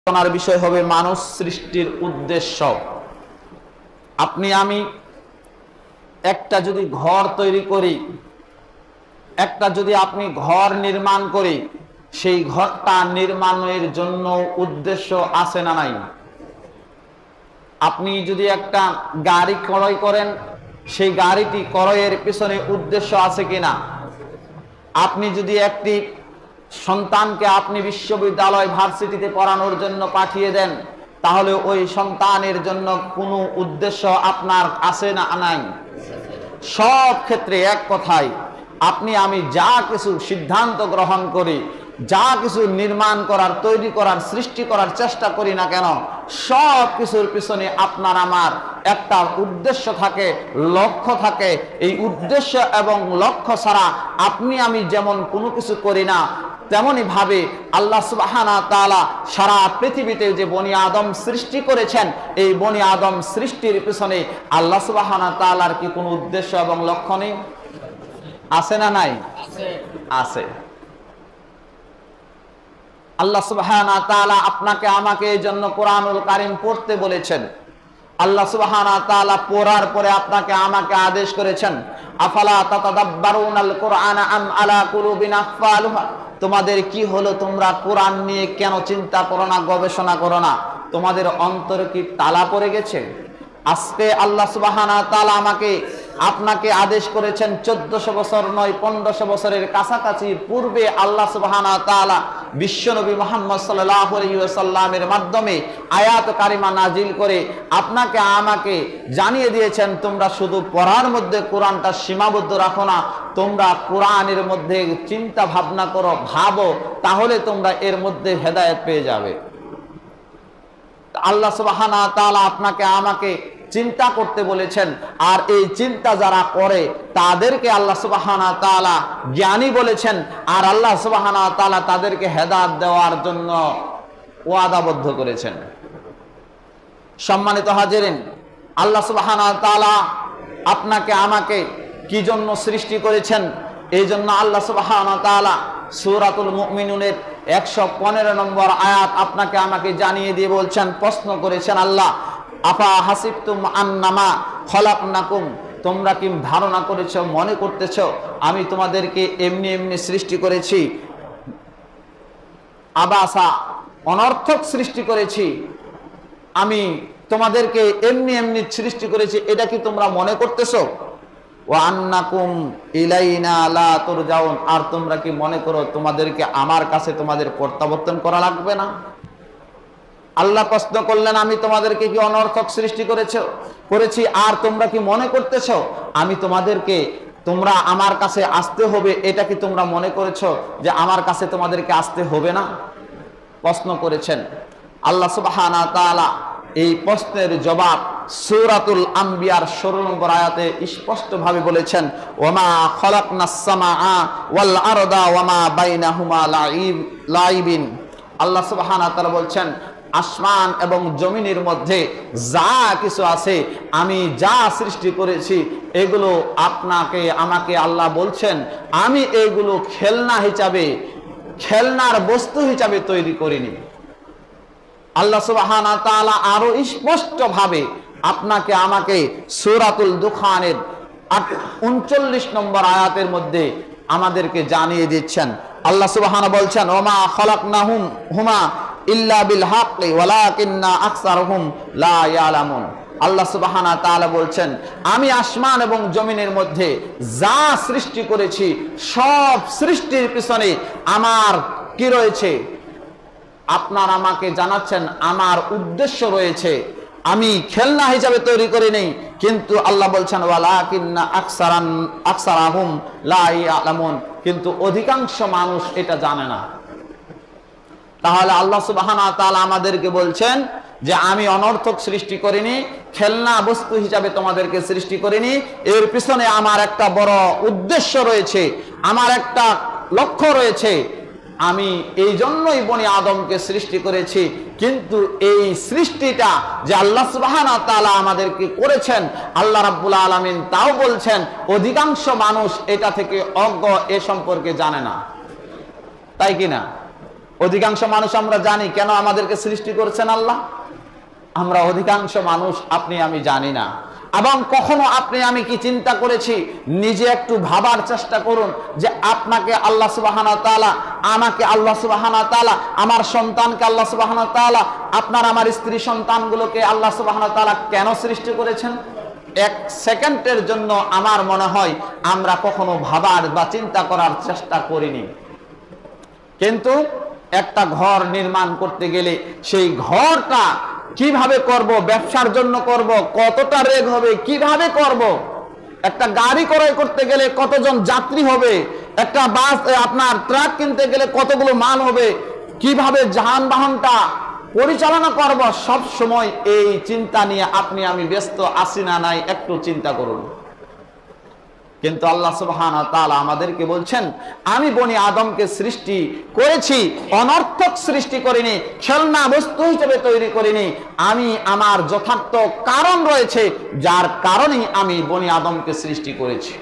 আলোচনার বিষয় হবে মানুষ সৃষ্টির উদ্দেশ্য। আপনি আমি একটা যদি ঘর তৈরি করি, একটা যদি আপনি ঘর নির্মাণ করি, সেই ঘরটা নির্মাণের জন্য উদ্দেশ্য আছে না নাই? আপনি যদি একটা গাড়ি ক্রয় করেন, সেই গাড়িটি ক্রয়ের পিছনে উদ্দেশ্য আছে কিনা? আপনি যদি একটি সন্তানকে আপনি বিশ্ববিদ্যালয় ভার্সিটিতে পড়ানোর জন্য পাঠিয়ে দেন, তাহলে ওই সন্তানের জন্য কোনো উদ্দেশ্য আপনার আছে না নাই? সব ক্ষেত্রে এক কথায়, আপনি আমি যা কিছু সিদ্ধান্ত গ্রহণ করি, যা কিছু নির্মাণ করার, তৈরি করার, সৃষ্টি করার চেষ্টা করি না কেন, সব কিছুর পিছনে আপনার আমার একটা উদ্দেশ্য থাকে, লক্ষ্য থাকে। এই উদ্দেশ্য এবং লক্ষ্য ছাড়া আপনি আমি যেমন কোনো কিছু করি না, তেমনি ভাবে আল্লাহ সুবহানাহু ওয়া তাআলা সারা পৃথিবীতে যে বনি আদম সৃষ্টি করেছেন, এই বনি আদম সৃষ্টির পিছনে আল্লাহ সুবহানাহু ওয়া তাআলার কি কোনো উদ্দেশ্য এবং লক্ষ্য নেই? আছে না নাই? আছে। আল্লাহ সুবহানাহু ওয়া তাআলা আপনাকে আমাকে এই জন্য কোরআনুল কারীম পড়তে বলেছেন। আল্লাহ সুবহানাহু ওয়া তাআলা পড়ার পরে আপনাকে আমাকে আদেশ করেছেন, আফালা তাতাদাব্বারুনাল কুরআনা আম আলা কুলুবিন আকফালুহা। তোমাদের কি হলো, তোমরা কোরআন নিয়ে কেন চিন্তা করো না, গবেষণা করো না? তোমাদের অন্তরে কি তালা পড়ে গেছে? আজকে আল্লাহ সুবহানাহু ওয়া তাআলা আমাকে আপনাকে আদেশ করেছেন 1400 বছর নয়, 1500 বছরের কাছাকাছি পূর্বে আল্লাহ সুবহানাহু ওয়া তাআলা বিশ্বনবী মুহাম্মদ সাল্লাল্লাহু আলাইহি ওয়াসাল্লামের মাধ্যমে আয়াত কারিমা নাজিল করে আপনাকে আমাকে জানিয়ে দিয়েছেন, তোমরা শুধু পড়ার মধ্যে কোরআনটা সীমাবদ্ধ রাখো না, তোমরা কোরআনের মধ্যে চিন্তা ভাবনা করো, ভাবো, তাহলে তোমরা এর মধ্যে হেদায়েত পেয়ে যাবে। আল্লাহ সুবহানাহু ওয়া তাআলা আপনাকে আমাকে চিন্তা করতে বলেছেন, আর এই চিন্তা যারা করে তাদেরকে আল্লাহ সুবহানাহু ওয়া তাআলা জ্ঞানী বলেছেন, আর আল্লাহ সুবহানাহু ওয়া তাআলা তাদেরকে হেদায়েত দেওয়ার জন্য ওয়াদাবদ্ধ করেছেন। সম্মানিত হাজিরিন, আল্লাহ সুবহানাহু ওয়া তাআলা আপনাকে আমাকে কি জন্য সৃষ্টি করেছেন? এই জন্য আল্লাহ সুবহানাহু ওয়া তাআলা সূরাতুল মুমিনুনের 115 নম্বর আয়াত আপনাকে আমাকে জানিয়ে দিয়ে বলছেন, প্রশ্ন করেছেন আল্লাহ, আফা হাসিবতুম আন্নামা খলাকনাকুম, তোমরা কি ধারণা করেছো, মনে করতেছো আমি তোমাদেরকে এমনি এমনি সৃষ্টি করেছি, আবাসা অনর্থক সৃষ্টি করেছি, আমি তোমাদেরকে এমনি এমনি সৃষ্টি করেছি, এটা কি তোমরা মনে করতেছো? ওয়া আন্নাকুম ইলাইনা লা তুরজাউন, আর তোমরা কি মনে করো তোমাদেরকে আমার কাছে তোমাদের প্রত্যাবর্তন করা লাগবে না? আল্লাহ প্রশ্ন করলেন, আমি তোমাদেরকে কি অনর্থক সৃষ্টি করেছি, আর তোমরা কি মনে করতেছো আমি তোমাদেরকে, তোমরা আমার কাছে আসতে হবে, এটা কি তোমরা মনে করেছো যে আমার কাছে তোমাদেরকে আসতে হবে না? প্রশ্ন করেছেন। আল্লাহ সুবহানাহু ওয়া তাআলা এই প্রশ্নের জবাব সূরাতুল আম্বিয়ার 16 নম্বর আয়াতে স্পষ্টভাবে বলেছেন, ওয়ামা খালাকনাস সামাআ ওয়াল আরদা ওয়ামা বাইনাহুমা লাইবিন। আল্লাহ সুবহানাহু ওয়া তাআলা বলছেন, আসমান এবং জমিনের মধ্যে যা কিছু আছে, আমি যা সৃষ্টি করেছি, এগুলো আপনাকে আমাকে আল্লাহ বলছেন আমি এগুলো খেলনা হিসাবে, খেলনার বস্তু হিসাবে তৈরি করিনি। আল্লাহ সুবহানাহু ওয়া তাআলা আরো স্পষ্টভাবে আপনাকে আমাকে সূরাতুল দুখানের 39 নম্বর আয়াতের মধ্যে আমাদেরকে জানিয়ে দিচ্ছেন। আল্লাহ সুবহানাহু বলছেন, ওমা খালাকনাহুম হুমা ইল্লা বিল হাক্কি ওয়ালাকিন্না আকসারহুম লা ইয়ালামুন। আল্লাহ সুবহানাহু ওয়া তাআলা বলছেন, আমি আসমান এবং জমিনের মধ্যে যা সৃষ্টি করেছি, সব সৃষ্টির পিছনে আমার কি রয়েছে? আপনার আমাকে জানাচ্ছেন আমার উদ্দেশ্য রয়েছে, আমি খেলনা হিসাবে তৈরি করি নেই। কিন্তু আল্লাহ বলছেন, ওয়ালাকিন্না আকসারাহুম লা ইয়ালামুন, কিন্তু অধিকাংশ মানুষ এটা জানে না। তাহলে আল্লাহ সুবহানাহু ওয়া তাআলা আমাদেরকে বলছেন যে আমি অনর্থক সৃষ্টি করিনি, খেলনা বস্তু হিসাবে তোমাদেরকে সৃষ্টি করিনি, এর পিছনে আমার একটা বড় উদ্দেশ্য রয়েছে, আমার একটা লক্ষ্য রয়েছে। আমি এই জন্যই বনি আদমকে সৃষ্টি করেছি। কিন্তু এই সৃষ্টিটা যে আল্লাহ সুবহানাহু ওয়া তাআলা আমাদেরকে করেছেন, আল্লাহ রাব্বুল আলামিন তাও বলছেন অধিকাংশ মানুষ এটা থেকে অজ্ঞ, এ সম্পর্কে জানে না, তাই কিনা? অধিকাংশ মানুষ আমরা জানি কেন আমাদেরকে সৃষ্টি করেছেন আল্লাহ? আমরা অধিকাংশ মানুষ আপনি আমি জানি না। এবং কখনো আপনি আমি কি চিন্তা করেছি, নিজে একটু ভাবার চেষ্টা করুন যে আপনাকে আল্লাহ সুবহানাহু ওয়া তাআলা, আমাকে আল্লাহ সুবহানাহু ওয়া তাআলা, আমার সন্তানকে আল্লাহ সুবহানাহু ওয়া তাআলা, আপনার আমার স্ত্রী সন্তানগুলোকে আল্লাহ সুবহানাহু ওয়া তাআলা কেন সৃষ্টি করেছেন? এক সেকেন্ডের জন্য আমার মনে হয় আমরা কখনো ভাবার বা চিন্তা করার চেষ্টা করিনি। কিন্তু একটা ঘর নির্মাণ করতে গেলে সেই ঘরটা কিভাবে করব, ব্যবসার জন্য করব, কতটা রেগ হবে, কিভাবে করব, একটা গাড়ি ক্রয় করতে গেলে কতজন যাত্রী হবে, একটা বাস আপনার ট্রাক কিনতে গেলে কতগুলো মাল হবে, কিভাবে যানবাহনটা পরিচালনা করব, সব সময় এই চিন্তা নিয়ে আপনি আমি ব্যস্ত আছি না নাই? একটু চিন্তা করুন। কিন্তু আল্লাহ সুবহানাহু ওয়া তাআলা আমাদেরকে বলছেন, আমি বনি আদমকে সৃষ্টি করেছি, অনর্থক সৃষ্টি করিনি, খেলনা বস্তু হিসেবে তৈরি করিনি। আমি আমার যথার্থ কারণ রয়েছে, যার কারণেই আমি বনি আদমকে সৃষ্টি করেছি।